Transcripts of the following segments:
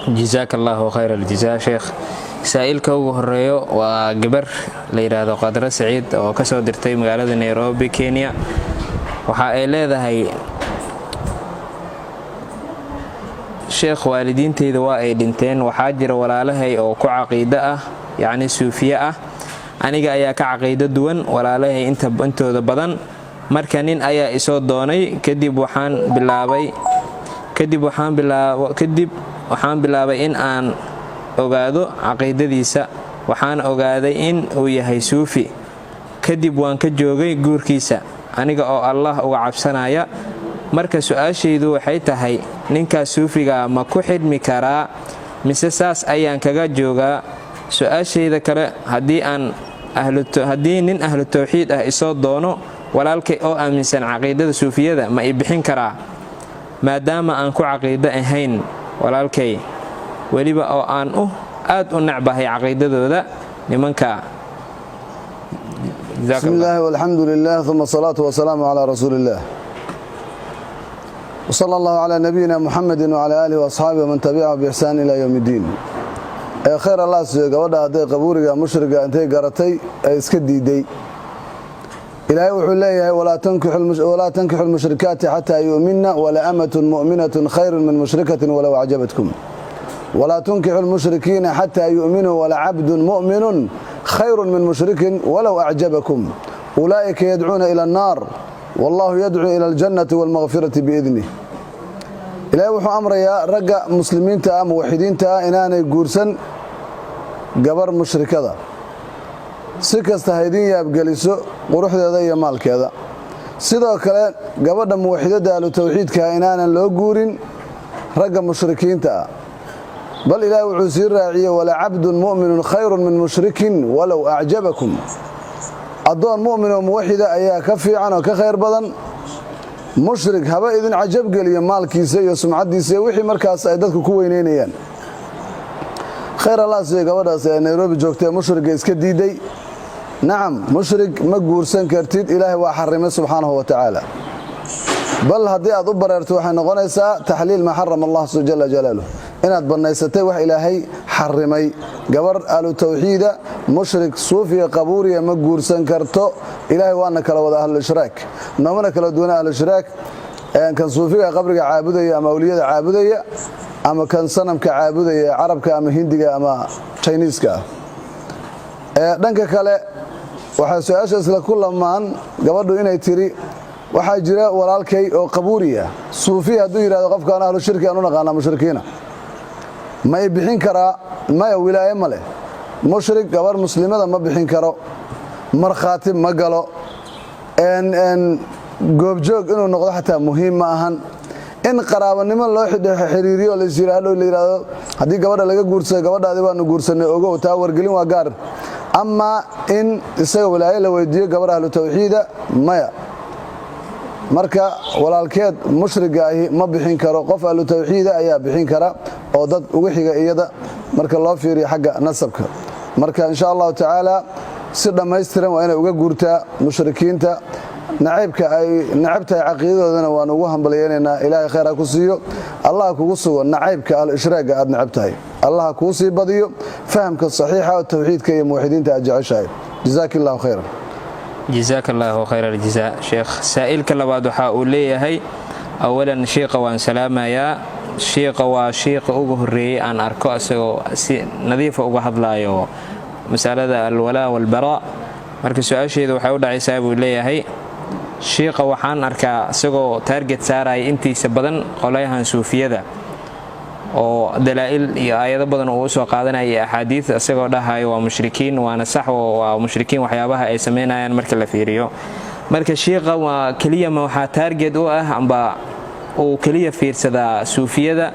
Jazakallahu khairal jazaa sheekh. Saailka ugu horeeyo waa gabar la yiraahdo Qadra Saciid oo ka soo dirtay magaalada Nairobi, Kenya. Waxa ay leedahay sheekh, waalidiintayda waa ay dhinteen, waxaa jira walaalahay oo ku caqiido ah, yacni suufiya ah. Aniga ayaa ka caqiido duwan walaalahay intooda badan. Marka nin ayaa isoo doonay, kadib waxaan bilaabay in aan ogaado caqiidadiisa. Waxaan ogaaday in uu yahay suufi. Kadib waan ka joogay guurkiisa aniga oo Allah uga cabsanaya. Marka su'aashaydu waxay tahay, ninka suufiga ma ku xidhmi karaa mise saas ayaan kaga joogaa? Su'aashayda kale, haddii nin ahlu tawxiid ah isoo doono walaalkay oo aaminsan caqiidada suufiyada ma i bixin karaa maadaama aan ku caqiido ahayn walaalkay, weliba oo aan aad u nacbahay caqiidadooda nimanka. Bismillah walhamdulillah thumma salatu wassalamu ala rasulillah wa sallallahu ala nabiyyina Muhammadin wa ala alihi wa ashabihi wa man tabi'ahu bi ihsan ila yawmiddin. Khayr Allah gabadha haday qabuuriga mushriga intay garatay ay iska diiday. إلهي وحليه ولا تنكحوا المشركات حتى يؤمنن ولا أمة مؤمنة خير من مشركة ولو أعجبتكم ولا تنكحوا المشركين حتى يؤمنوا ولا عبد مؤمن خير من مشرك ولو أعجبكم أولئك يدعون إلى النار والله يدعو إلى الجنة والمغفرة بإذنه. إلهي وحو أمر يا رقا مسلمين تا موحدين تا إناني قرسن قبر مشركة si kasta haydin yaab geliso quruxdeeda iyo maalkeeda. Sidoo kale gabadha muwaxidada ahlu tawxiidka inaanan loo guurin ragga mushrikiinta, bal ilaahay wuxuu sii raaciyay wala abdun mu'minun khayrun min mushrikin walaw a'jabakum. adoon mu'min oo muwaxida ayaa ka fiican oo ka khayr badan mushrik haba idin ajab geliyo maalkiisa iyo sumcadiisa wixii markaas ay dadku ku weyneynayaan. khayr Allah si gabadhaas ee Nairobi joogtay mushriga iska diiday. نعم مشرك ما غورسن كرتيد إلهي وحرمه سبحانه وتعالى بل هدي أد بررت waxay noqonaysaa taxliil ma xaram Allah jalla jalaluhu inaad banaysatay wax Ilaahay xarimay. gabar ahlu tawxiida mushrik suufi qabuuriya ma guursan karto. Ilaahay waana kala wada ahlu shiraak, noomana kala duwan ahlu shiraak. kan suufiga qabriga caabudaya ama awliyada caabudaya ama kan sanamka caabudaya carabka ama hindiga ama Chinese-ka. dhanka kale waxa su'aashaas la kulamaan gabadhu inay tiri waxa jira walaalkay oo qabuuriya suufi hadduu yiraahdo qofkaan ahlu shirki aan u naqaana mushrikiina ma ay bixin karaa? ma wilaaye male. mushrik gabar muslimada ma bixin karo, markhaati ma galo, goobjoog inuu noqdo xataa muhiim ma ahan. in qaraabanimo loo xiriiriyo la yiraahdo haddii gabadha laga guursado gabadhaadi waanu guursanay ogow taa wargelin waa gaar. ama in isaga walaaye la weydiiyo gabar ahlu tawxiida maya. marka walaalkeed mushriga ahi ma bixin karo, qof ahlu tawxiida ayaa bixin kara oo dad ugu xiga iyada marka loo fiiriyo xagga nasabka. marka insha Allah taala si dhameystiran waa inay uga guurtaa mushrikiinta. nacabta caqiidadoodana waan ugu hambalyeynaa. Ilaahay khayr ha ku siiyo, Allah kugu sugo nacabka al-ishraaga aad nacabtahay, Allah ku sii badiyo fahamka saxiixa oo tawxiidka iyo muwaxidiinta aad jeceshahay. jazakallahu khayran. Jazakallahu khayral jazaa sheekh. saailka labaad waxa uu leeyahay, awalan sheekha waan salaamayaa. sheekha waa sheekha ugu horeeyay aan arko asagoo si nadiif uga hadlaayo masalada al-walaa wal baraa. marka su'aasheedu waxay u dhacaysaa buu leeyahay, sheekha waxaan arkaa isagoo target saaray intiisa badan qolayahan suufiyada oo dalaa'il iyo aayado badan oo soo qaadanaya ahadiith isagoo dhahayo waa mushrikiin, waana sax waa mushrikiin waxyaabaha ay sameynayaan marka la fiiriyo. marka sheekha waa kaliya ma waxa target u ah amba oo kaliya fiirsada suufiyada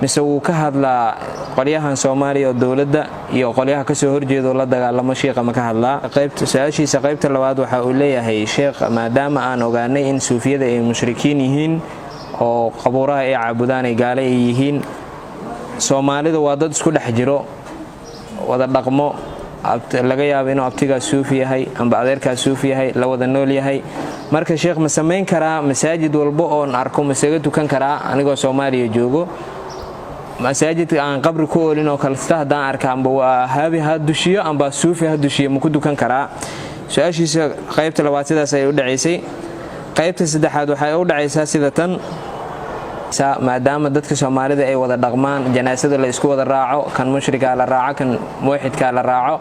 mise uu ka hadlaa qolyahan Soomaaliya oo dawladda iyo qolyaha ka soo horjeedo la dagaalamo? sheekha ma ka hadlaa qaybta su'aashiisa. qaybta labaad waxa uu leeyahay, sheekh maadaama aan ogaanay in suufiyada ay mushrikiin yihiin oo qabuuraha ay caabudaan ay gaale yihiin, Soomaalida waa dad isku dhex jiro wada dhaqmo laga yaabo inuu abtiga suufi yahay amba adeerka suufi yahay la wada nool yahay. marka sheekh ma sameyn karaa masaajid walba oo aan arko masaajid tukan karaa anigoo Soomaaliya joogo masaajidka aan qabri ku oolin oo kale sida haddaan arka amba waa haabi ha dushiyo amba suufi ha dushiyo ma ku dukan karaa su-aashiisa qaybta labaad sidaas ay u dhacaysay qaybta saddexaad waxay u dhacaysaa sida tan maadaama dadka Soomaalida ay wada dhaqmaan janaasada la isku wada raaco kan mushriga la raaco kan muwahidka la raaco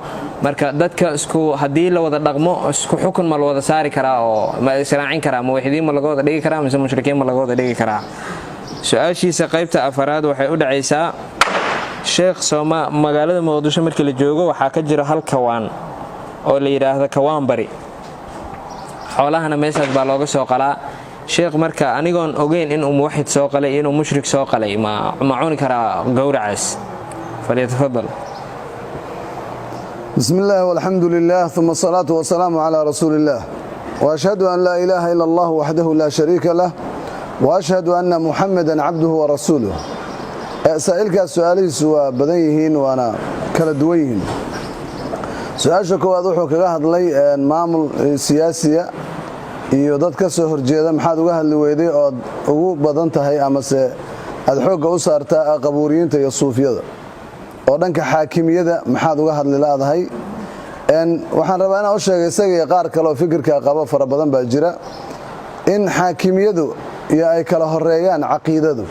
marka dadka isku hadii la wada dhaqmo isku xukun ma la wada saari karaa oo ma israacin karaa muwahidiin ma laga wada dhigi karaa mise mushrikiin ma laga wada dhigi karaa su-aashiisa qaybta afaraad waxay u dhacaysaa sheekh magaalada Muqdisho markii la joogo waxaa ka jira hal kawaan oo la yiraahdo kawaan bari xoolahana meeshaas baa looga soo qalaa sheekh marka anigoon ogeyn in uu muwahid soo qalay inuu mushrik soo qalay ma cuni karaa gowracaas falyatafadal bismillah walhamdulillah thumma salatu wassalamu ala rasulillah wa ashhadu an la ilaha illa Allah wahdahu la sharika lah wa ashhadu anna Muhammadan abduhu wa rasuluhu sa'ilka su'aalihiisu waa badan yihiin waana kala duwan yihiin su-aasha koowaad wuxuu kaga hadlay maamul siyaasiya iyo dad ka soo horjeeda maxaad uga hadli weyday oo ugu badan tahay ama se aad xoogga u saartaa qabuuriyiinta iyo suufiyada oo dhanka xaakimiyada maxaad uga hadli laadahay waxaan rabaa inaan u sheegay isaga iyo qaar kale oo fikirka qaba fara badan baa jira in xaakimiyadu iyo ay kala horeeyaan caqiidadu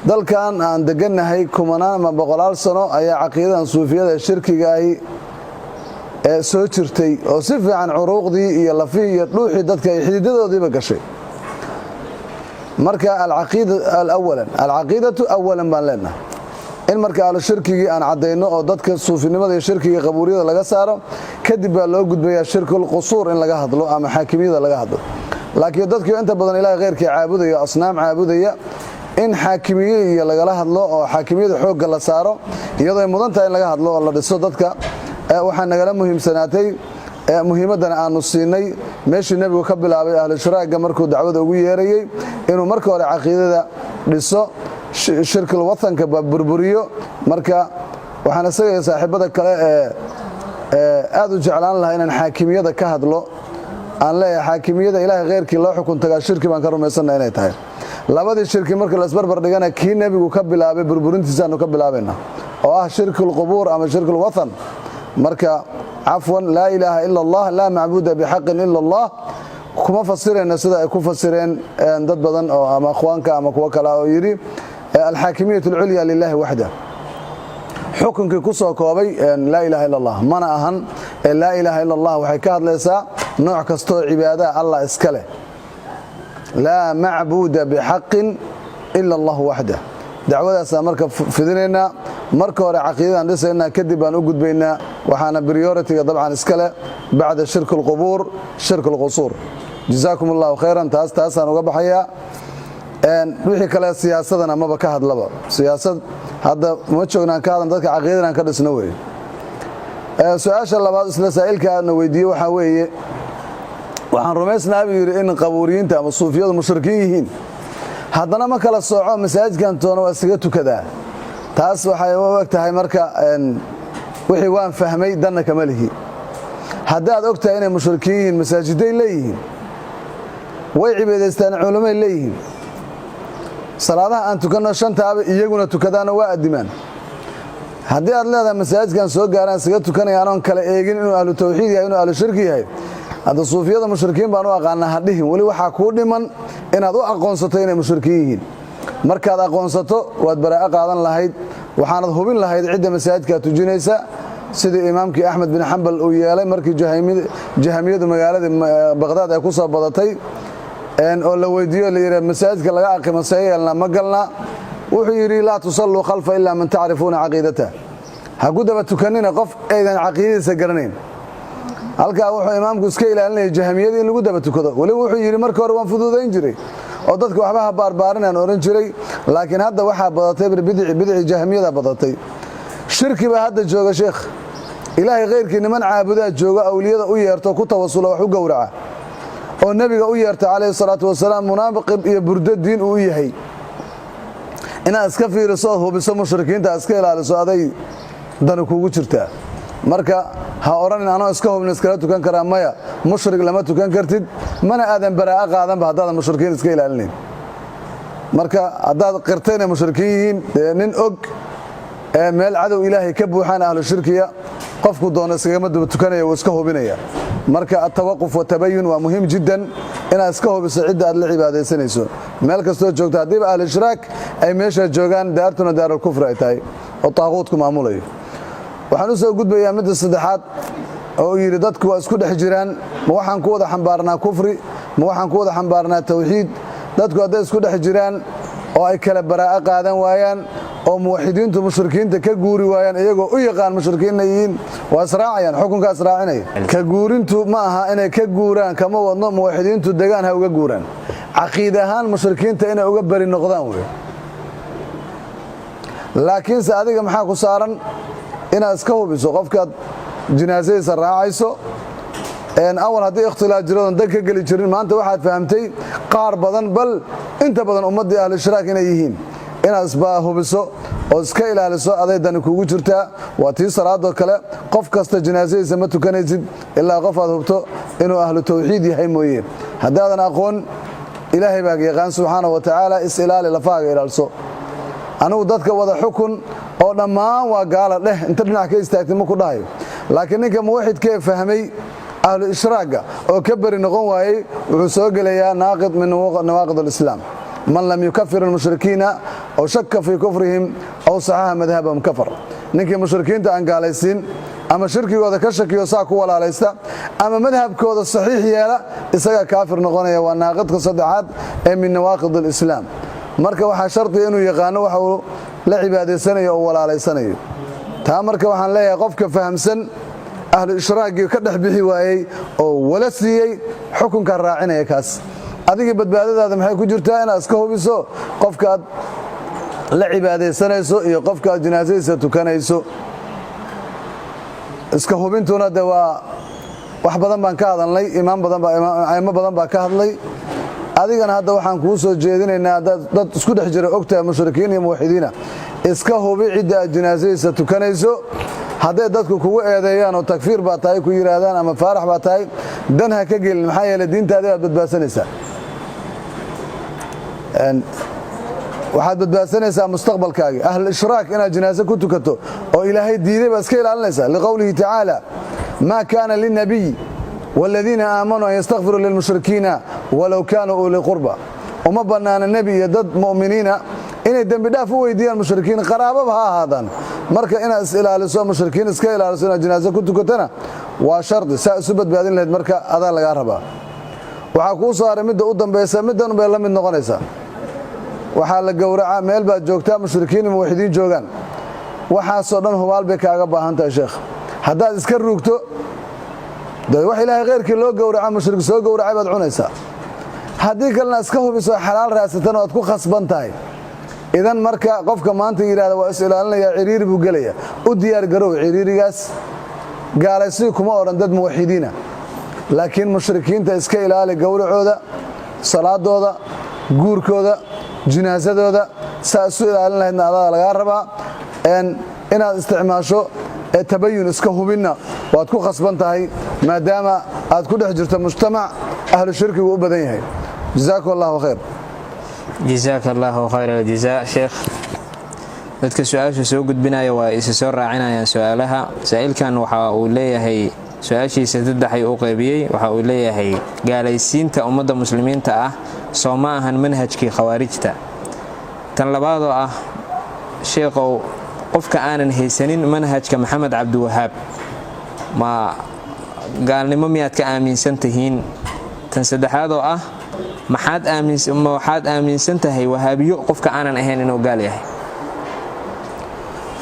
dalkan aan degannahay kumanaan ama boqolaal sano ayaa caqiidadan suufiyada shirkiga ahi soo jirtay oo si fiican curuuqdii iyo lafii iyo dhuuxii dadka ay xididadoodiiba gashay marka alcaqiidatu awalan baan leenahay in marka ahlu shirkigii aan caddayno oo dadka suufinimada iyo shirkiga qabuuriyada laga saaro kadib baa loo gudbayaa shirkul qusuur in laga hadlo ama xaakimiyada laga hadlo laakiin dadkii inta badan ilaahay khayrkii caabudaya asnaam caabudaya in xaakimiye iyo lagala hadlo oo xaakimiyada xoogga la saaro iyadoo ay mudan tahay in laga hadlo oo la dhiso dadka waxaa nagala muhiimsanaatay muhiimadana aanu siinay meeshii nebigu ka bilaabay ahlu shiraaga markuu dacwada ugu yeerayey inuu marka hore caqiidada dhiso shirkul watanka burburiyo marka waxaan isaga saaxiibada kale aad u jeclaan lahaa inaan xaakimiyada ka hadlo aan leeyahay xaakimiyada ilaahay khayrkii loo xukun tagaa shirki baan ka rumaysannaa inay tahay labadii shirki marka la isbarbar dhigana kii nebigu ka bilaabay burburintiisaanu ka bilaabayna oo ah shirkul qubuur ama shirkul watan marka cafwan laa ilaaha ila allah laa macbuuda bixaqin ila allah kuma fasirayna sida ay ku fasireen dad badan oo ama akhwaanka ama kuwa kale oo yidhi alxaakimiyatu alculya lilahi waxda xukunkii ku soo koobay laa ilaha ila allah mana ahan laa ilaha ila allah waxay ka hadlaysaa nooc kastoo cibaadaha allah iska leh laa macbuuda bixaqin ila allah waxda dacwadaasaa marka fidinaynaa marka hore caqiidadaan dhisaynaa kadib baan u gudbaynaa waxaana prioritiga dabcan iska leh bacda shirk alqubuur shirk alqusuur jazaakum allahu khayran taasaan uga baxayaa wixii kale siyaasadana maba ka hadlaba siyaasad hadda ma joognaan ka hadlan dadka caqiidadan ka dhisno weeye su-aasha labaad isla saa'ilkaana weydiiye waxaa weeye waxaan rumaysnaa buu yidhi in qabuuriyiinta ama suufiyadu mushrikiin yihiin haddana ma kala sooco masaajidkan toona waa isaga tukadaa taas waxay u eg tahay marka wixii waan fahmay danna kama lihi haddaad og tahay inay mushrikiin yihiin masaajiday leeyihiin way cibaadaystaan culamay leeyihiin salaadaha aan tukanno shantaaba iyaguna tukadaana waa addimaan haddii aad leedahay masaajidkan soo gaaraan isaga tukanaya anoon kala eegin inuu ahlu tawxiid yahay inuu ahlu shirki yahay hadda suufiyada mushrikiin baan u aqaanaa ha dhihin weli waxaa kuu dhiman inaad u aqoonsato inay mushrikiin yihiin markaad aqoonsato waad baraa'o qaadan lahayd waxaanad hubin lahayd cidda masaajidkaa tujinaysa sidii imaamkii axmed bin xambal uu yeelay markii jahamiyadu magaalada baqhdaad ay ku soo badatay oo la weydiiyo la yidhi masaajidka laga aqimo see yeelnaa ma galnaa wuxuu yidhi laa tusalluu khalfa ilaa man tacrifuuna caqiidata ha ku daba tukanina qof aydan caqiidadiisa garanayn halkaa wuxuu imaamku iska ilaalinaya jahamiyadii in lagu daba tukado weliba wuxuu yidhi marka hore waan fuduudayn jiray oo dadka waxba ha baarbaarinaan oran jiray laakiin hadda waxaa badatay bidici jahamiyada badatay shirki baa hadda jooga sheekh ilaahay khayrkii niman caabudaa jooga awliyada u yeerto ku tawasula wax u gowraca oo nebiga u yeerta calayhi salaatu wasalaam munaafiq iyo burdo diin uu yahay inaad iska fiiriso ood hubiso mushrikiinta iska ilaaliso aday dani kugu jirtaa marka ha odhanin anoo iska hubin iskala tukan karaa maya mushrik lama tukan kartid mana aadan baraa'o qaadanba haddaadan mushrikiin iska ilaalinayn marka haddaad qirtayna mushrikiin yihiin dee nin og ee meel cadow ilaahay ka buuxaan ahlu shirkiya qofku doona iskagama daba tukanaya wuu iska hubinaya marka atawaquf watabayun waa muhiim jiddan inaad iska hubiso cidda aad la cibaadaysanayso meel kastoo joogto haddiiba ahlu ishraak ay meesha joogaan daartuna daarul kufri ay tahay oo taaquudku maamulayo waxaan u soo gudbayaa midda saddexaad oo uu yidhi dadku waa isku dhex jiraan ma waxaan ku wada xambaarnaa kufri ma waxaan ku wada xambaarnaa tawxiid dadku hadday isku dhex jiraan oo ay kala baraa'o qaadan waayaan oo muwaxidiintu mushrikiinta ka guuri waayaan iyagoo u yaqaan mushrikiinna yihiin waa israacayaan xukunkaa israacinaya ka guurintu ma aha inay ka guuraan kama wadno muwaxidiintu degaan ha uga guuraan caqiid ahaan mushrikiinta inay uga beri noqdaan wey laakiinse adiga maxaa ku saaran inaad iska hubiso qofkaad jinaasadiisa raacayso awal haddii ikhtilaaf jiroodon dan ka geli jirin maanta waxaad fahamtay qaar badan bal inta badan ummaddii ahlu ishraak inay yihiin inaad isbaa hubiso oo iska ilaaliso aday dani kugu jirtaa waa tii salaadoo kale qof kasta jinaasadiisa ma tukanaysid ilaa qof aad hubto inuu ahlu tawxiid yahay mooye haddaadan aqoon ilaahay baa yaqaan subxaana wa tacaala is ilaali lafahaaga ilaalso anigu dadka wada xukun oo dhammaan waa gaala dheh inta dhinac ka istaagtay ma ku dhahayo laakiin ninka muwaxidkee fahmay ahlu ishraaga oo ka beri noqon waayey wuxuu soo gelayaa naaqid min nawaaqid alislaam man lam yukafir almushrikiina aw shaka fii kufrihim aw saxaha madhabahum kafar ninkii mushrikiinta aan gaalaysiin ama shirkigooda ka shakiyo saa ku walaalaysta ama madhabkooda saxiix yeela isagaa kaafir noqonaya waa naaqidka saddexaad ee min nawaaqid alislaam marka waxaa shardiga inuu yaqaano waxa uu la cibaadaysanayo oo walaalaysanayo taa marka waxaan leeyahay qofka fahamsan ahlu ishraaggii ka dhex bixi waayey oo wala siiyey xukunkaa raacinaya kaas adigii badbaadadaada maxay ku jirtaa inaad iska hubiso qofkaaad la cibaadaysanayso iyo qofkaaad jinaasadiisa tukanayso iska hubintuna de waa wax badan baan ka hadalnay aimo badan baa ka hadlay adigana hadda waxaan kuu soo jeedinaynaa dad isku dhex jira ogtahay mushrikiin iyo muwaxidiina iska hubi cidda aad jinaasadiisa tukanayso hadday dadku kugu eedeeyaan oo takfiir baa tahay ku yidhaahdaan ama faarax baa tahay dan ha ka gelin maxaa yeele diintaadii baad badbaadsanaysaa waxaad badbaadsanaysaa mustaqbalkaagii ahl ishraak inaad jinaaso ku tukato oo ilaahay diiday baad iska ilaalinaysaa liqowlihi tacaala maa kaana lilnabiy waaladiina aamanuu an yastakfiruu lilmushrikiina walow kaanuu uli qurba uma bannaana nebi iyo dad mu'miniina inay dembi dhaaf u weydiiyaan mushrikiin qaraababa ha ahaadaan marka inaad is ilaaliso mushrikiin iska ilaaliso inaad jinaaso ku tukatana waa shardi saa isu badbaadin lahayd marka adaa lagaa rabaa waxaa kuu soo haray midda u dambaysa middan bay la mid noqonaysaa waxaa la gowracaa meel baad joogtaa mushrikiin iyo muwaxidiin joogaan waxaasoo dhan hubaal bay kaaga baahan tahay sheekh haddaad iska ruugto de wax ilaahay khayrkii loo gowraca mushrik soo gowracay baad cunaysaa haddii kalena iska hubiso xalaal raasatan waad ku khasban tahay idan marka qofka maanta yidhahda waa is ilaalinaya ciriiri buu gelaya u diyaar garow ciriirigaas gaalaysii kuma odhan dad muwaxidiina laakiin mushrikiinta iska ilaali gowracooda salaadooda guurkooda jinaasadooda saa isu ilaalin lahaydna adaa lagaa rabaa inaad isticmaasho tabayun iska hubinna waad ku khasban tahay maadaama aad ku dhex jirto mujtamac ahlu shirkigu u badan yahay jazaakum allahu khayr jazaaka allaahu khayra aljazaa sheekh dadka su-aasha soo gudbinaya waa isa soo raacinayaan su-aalaha saa'ilkan waxa uu leeyahay su-aashiisa saddexay u qaybiyey waxa uu leeyahay gaalaysiinta ummadda muslimiinta ah soo ma ahan manhajkii khawaarijta tan labaadoo ah sheekhow qofka aanan haysanin manhajka maxamed cabdiwahaab ma gaalnimo miyaad ka aaminsan tihiin tan saddexaadoo ah waxaad aaminsan tahay wahaabiyo qofka aanan ahayn inuu gaal yahay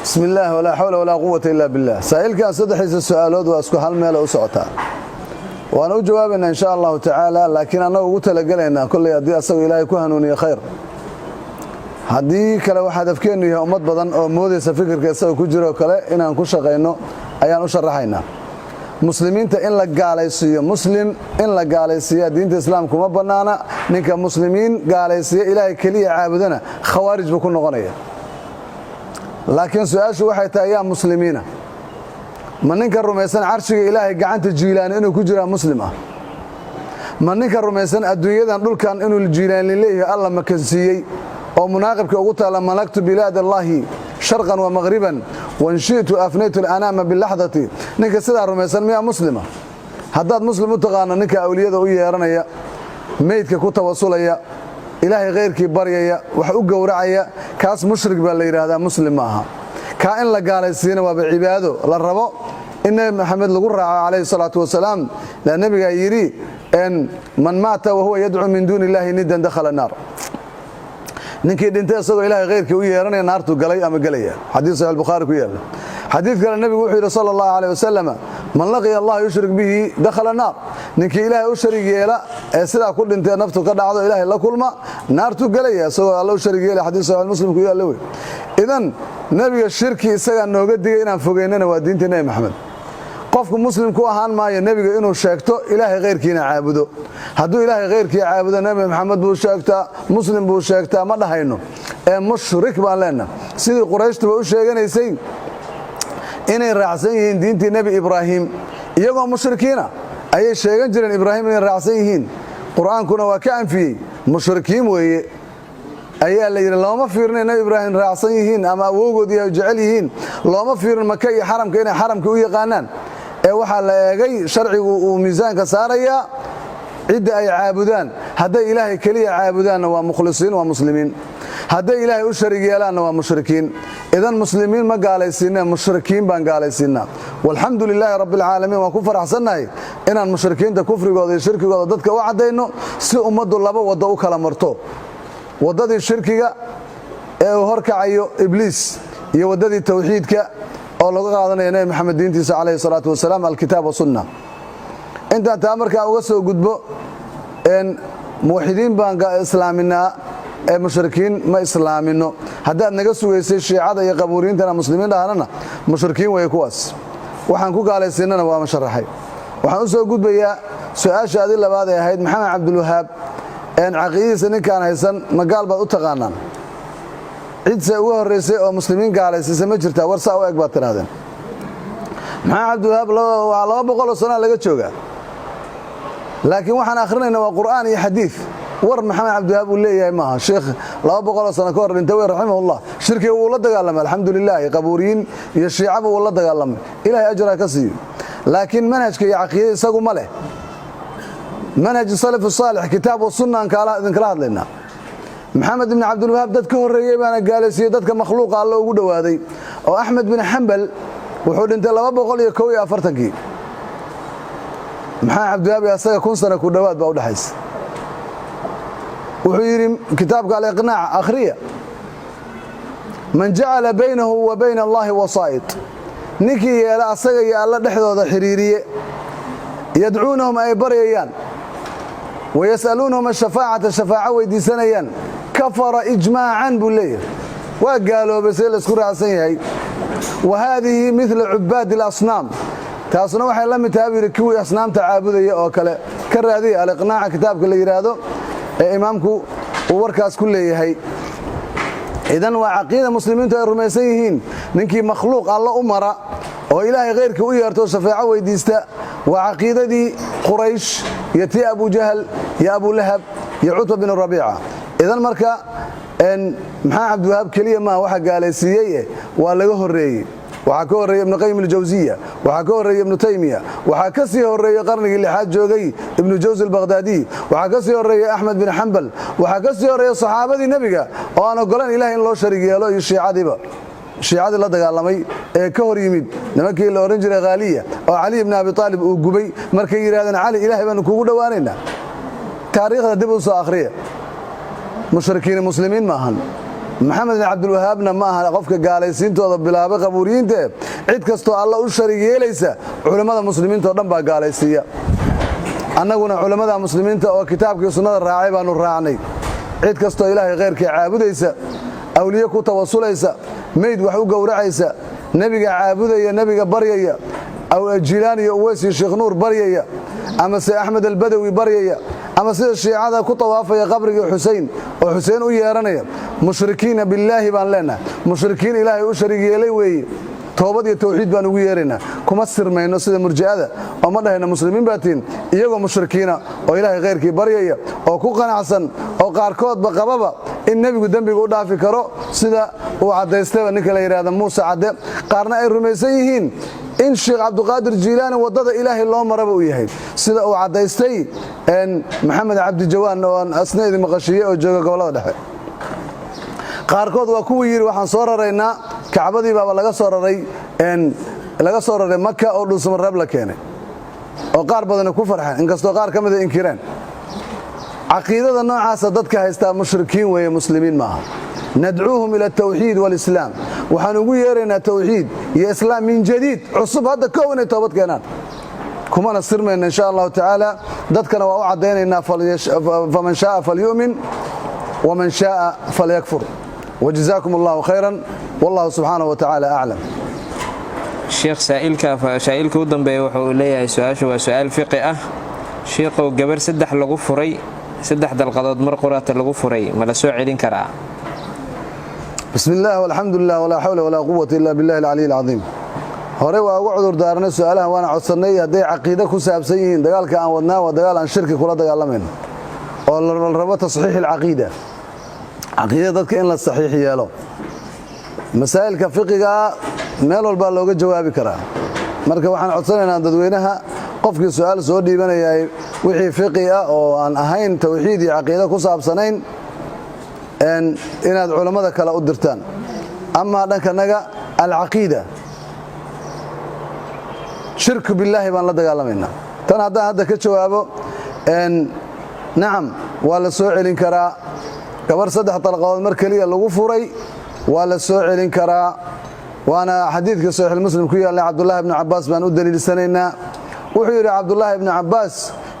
bismi illaah walaa xawla walaa quwata illa billah saa'ilkan saddexdiisa su'aalood waa isku hal meela u socotaa waana u jawaabaynaa insha allahu tacaala laakiin annaga ugu talagelaynaa kolley haddii asagu ilaahay ku hanuuniye khayr haddii kale waxaa dafkeennu yahay ummad badan oo moodaysa fikirka isaga ku jiroo kale inaan ku shaqayno ayaan u sharaxaynaa muslimiinta in la gaalaysiiyo muslim in la gaalaysiiya diinta islaamka uma bannaana ninka muslimiin gaalaysiiya ilaahay keliya caabudana khawaarij buu ku noqonaya laakiin su-aashu waxay tahay yaa muslimiina ma ninka rumaysan carshiga ilaahay gacanta jiilaani inuu ku jiraa muslim ah ma ninka rumaysan adduunyadan dhulkan inuu jiilaani leeyahay alla makansiiyey oo munaaqibka ugu taala malaktu bilaad allahi sharqan wa maghriban wanshiitu afnaytu alanaama bilaxdati ninka sidaa rumaysan miyaa muslima haddaad muslim u taqaano ninka awliyada u yeeranaya meydka ku tawasulaya ilaahay khayrkii baryaya wax u gowracaya kaas mushrik baa la yidhaahdaa muslim maaha kaa in la gaalaysiina waaba cibaado la rabo in nabi maxamed lagu raaco calayhi salaatu wasalaam laa nabigaa yidhi man maata wahuwa yadcuu min duuni illaahi nidan dakhala naar ninkii dhintay isagoo ilaahay khayrkii u yeeranaya naartuu galay ama gelaya xadiis sahih al-bukhari ku yaala xadiis kale nabigu wuxuu yidhi sallallahu alayhi wasallam man laqiya allah yushrik bihi dakhala naar ninkii ilaahay u sharig yeela ee sidaa ku dhintay naftu ka dhacdo ilaahay la kulma naartuu galaya isagoo alla u sharig yeela xadiis sahih muslim ku yaala way idan nabiga shirki isaga nooga digay inaan fogeynana waa diinta nabi maxamed qofku muslim ku ahaan maayo nabiga inuu sheegto ilaahay khayrkiina caabudo hadduu ilaahay khayrkii caabudo nabi maxamed buu sheegtaa muslim buu sheegtaa ma dhahayno ee mushrik baan leenahay sidii qurayshtuba u sheeganaysay inay raacsan yihiin diintii nebi ibraahim iyagoo mushrikiina ayay sheegan jireen ibraahim inay raacsan yihiin qur-aankuna waa ka anfiyey mushrikiin weeye ayaa la yidhi looma fiirin inay nabi ibraahim raacsan yihiin ama awowgood iyo jecel yihiin looma fiirin maka iyo xaramka inay xaramka u yaqaanaan ee waxaa la eegay sharcigu uu miisaanka saarayaa cidda ay caabudaan hadday ilaahay keliya caabudaanna waa mukhlisiin waa muslimiin hadday ilaahay u sharig yeelaanna waa mushrikiin idan muslimiin ma gaalaysiinaa mushrikiin baan gaalaysiinaa walxamdu lilaahi rabbilcaalamiin waan ku faraxsannahay inaan mushrikiinta kufrigooda iyo shirkigooda dadka u caddayno si ummaddu laba waddo u kala marto waddadii shirkiga ee uu horkacayo ibliis iyo waddadii tawxiidka oo laga qaadanaya nabi maxamed diintiisa calayhi salaatu wasalaam alkitaab wasunna intaan taa markaa uga soo gudbo muwaxidiin baan islaaminaa ee mushrikiin ma islaamino haddaad naga sugaysay shiicada iyo qabuuriyiintana muslimiin dhahanana mushrikiin weeye kuwaas waxaan ku gaalaysiinana waa masharaxay waxaan u soo gudbayaa su-aasha adi labaad ee ahayd maxamed cabdulwahaab caqiidadiisa ninkaan haysan ma gaal baad u taqaanaan cidse uga horraysay oo muslimiin gaalaysiisa ma jirtaa war saa u eg baad tidhahdeen maxamed cabdulwahaab waa 200 sano laga joogaa laakiin waxaan akhrinaynaa waa qur'aan iyo xadiid war maxamed cabdulwahaab uu leeyahay maaha sheekh 200 sano ka hor dhintay way raximahullah shirkiga wuu la dagaalamay alxamdulilah qabuuriyiin iyo shiicaba wuu la dagaalamay ilaahay ajra ka siiyo laakiin manhajka iyo caqiidada isagu ma leh manhaj salaf salih kitaab wa sunna idin kala hadlaynaa maxamed ibn cabdulwahaab dad ka horreeyay baana gaalaysiiyey dadka makhluuqa alla ugu dhawaaday oo axmed bin xambal wuxuu dhintay 241 maxaa cabdulwahaab asaga 1000 sano ku dhawaad baa u dhaxaysa wuxuu yiri kitaabka al-iqnaac akhriya man ja'ala baynahu wa bayna allahi wasaa'id ninkii yeela asaga iyo alla dhexdooda xiriiriye yadcuunahum ay baryayaan ويسألونهم الشفاعة شفاعة ويديسانيان كفر إجماعا بوليه وقالوا بسيل اسكور عسيهي وهذه مثل عباد الأصنام تاسنا waxay la mid tahay kuwii asnaamta caabudaya oo kale ka raadiy al-iqnaac kitaabka la yiraahdo ee imaamku uu warkaas ku leeyahay idan waa aqeeda muslimiintu ay rumaysan yihiin ninkii makhluuq alla u mara oo ilaahay khayrka u yeerto shafaaco weydiista waa aqeedadii quraysh yati abu jahl ya abu lahab ya utba bin rabi'a idan marka maxaa cabdulwahaab kaliya ma waxa gaalaysiiyay waa laga horeeyay waxa ka horeeyay ibn qayyim al-jawziyya waxa ka horeeyay ibn taymiya waxa ka sii horeeyay qarnigii lixaad joogay ibn jawzi al-baghdadi waxa ka sii horeeyay ahmed bin hanbal waxa ka sii horeeyay saxaabadii nabiga oo aan ogolaan ilaahay in loo sharig yeelo iyo shiicadii la dagaalamay ee ka hor yimid nimankii la oran jiray Ghaaliya oo Ali ibn Abi Talib uu gubay markay yiraahdeen Ali ilaahay baan kugu dhawaanayna taariikhda dib u soo akhriya mushrikiin muslimiin ma ahan maxamed ibn cabdulwahaabna ma aha qofka gaalaysiintooda bilaabay qabuuriyiinta cid kasto alla u sharig yeelaysa culimada muslimiinta oo dhan baa gaalaysiya annaguna culimada muslimiinta oo kitaabkii sunnada raacay baanu raacnay cid kasto ilaahay khayrka caabudaysa awliya ku tawassulaysa meyd wax u gowracaysa nabiga caabudaya nabiga baryaya aw jilaan iyo uwaysi sheekh nuur baryaya ama si ahmed al-badawi baryaya ama sida shiicada ku tawaafaya qabriga Hussein oo Hussein u yeeranaya mushrikiina billahi baan leena mushrikiin ilaahay u sharig yeelay weeye toobad iyo tawxiid baan ugu yeerina kuma sirmayno sida murji'ada oo ma dhahayna muslimiin baatiin iyagoo mushrikiina oo ilaahay khayrkii baryaya oo ku qanacsan oo qaarkood ba qababa in nebigu dembiga u dhaafi karo sida uu caddaystayba ninka la yidhaahda muuse cadde qaarna ay rumaysan yihiin in sheekh cabduqaadir jiilaani waddada ilaahay loo maraba uu yahay sida uu caddaystay maxamed cabdi jawaan oo aan asna idin maqashiiye oo jooga gobollada dhexe qaarkood waa kuwii yidhi waxaan soo raraynaa kacbadii baaba laga soo raray maka oo dhuusamareeb la keenay oo qaar badana ku farxeen inkastoo qaar ka mida inkireen caqiidada noocaasa dadka haystaa mushrikiin weeye muslimiin maaha nadcuuhum ila atawxiid waalislaam waxaan ugu yeeraynaa tawxiid iyo islaam min jadiid cusub hadda kow inay toobad keenaan kumana sirmayna insha allahu tacaala dadkana waa u caddaynaynaa faman shaaa falyu'min waman shaaa falyakfur wajazaakum allahu khayran wallahu subxaanahu wa tacaala aclam sheekh saa'ilka u dambeeya wuxuu leeyahay su-aashu waa su-aal fiqi ah sheekhow gabar saddex lagu furay saddex dalqadood mar quraata lagu furay ma la soo celin karaa bismi illah walxamdu lilah walaa xawla walaa quwata ila billahi alcaliy alcadiim hore waa uga cudur daaranay su-aalahan waana codsannay hadday caqiide ku saabsan yihiin dagaalka aan wadnaa waa dagaal aan shirki kula dagaalamayno oo la rabo tasxiix alcaqiida caqiidada dadka in la saxiix yeelo masaa'ilka fiqigaa meel walbaa looga jawaabi karaa marka waxaan codsanaynaa dadweynaha qofkii su-aal soo dhiibanayay wixii fiqi ah oo aan ahayn tawxiid iyo caqiide ku saabsanayn inaad culammada kale u dirtaan amaa dhankanaga alcaqiida shirku billaahi baan la dagaalamaynaa tan haddaan hadda ka jawaabo nacam waa la soo celin karaa gabar saddex dalqadood mar keliya lagu furay waa la soo celin karaa waana xadiidka saxiixulmuslim ku yaallay cabdullaahi ibnu cabbaas baan u daliilsanaynaa wuxuu yidhi cabdullaahi ibnu cabbaas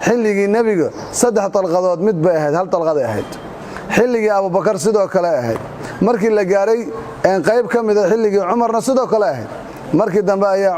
xilligii nebiga saddex dalqadood mid bay ahayd hal dalqaday ahayd xilligii abubakar sidoo kale ahayd markii la gaaray qayb ka mida xilligii cumarna sidoo kale ahayd markii dambe ayaa